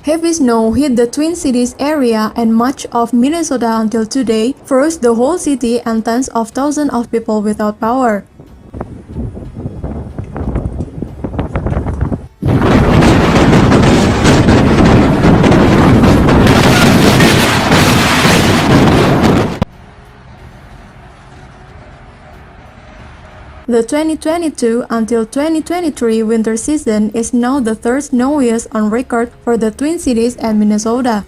Heavy snow hit the Twin Cities area and much of Minnesota until today, froze the whole city and tens of thousands of people without power. The 2022 until 2023 winter season is now the third snowiest on record for the Twin Cities and Minnesota.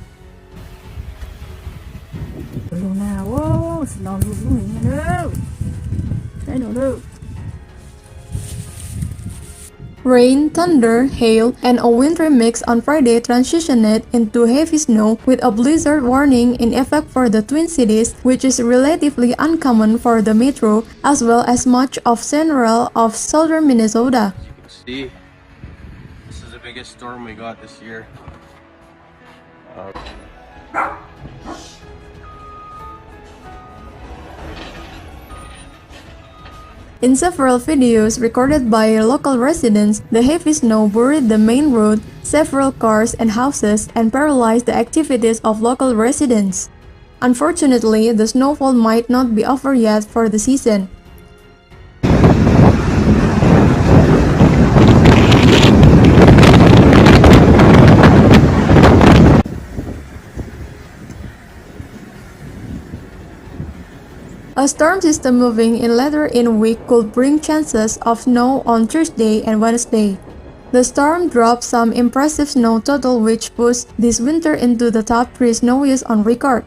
Rain, thunder, hail, and a wintry mix on Friday transitioned into heavy snow with a blizzard warning in effect for the Twin Cities, which is relatively uncommon for the metro, as well as much of central of southern Minnesota. As you can see, this is the biggest storm we got this year. In several videos recorded by local residents, the heavy snow buried the main road, several cars and houses, and paralyzed the activities of local residents. Unfortunately, the snowfall might not be over yet for the season. A storm system moving in later in week could bring chances of snow on Thursday and Wednesday. The storm dropped some impressive snow total which pushed this winter into the top 3 snowiest on record.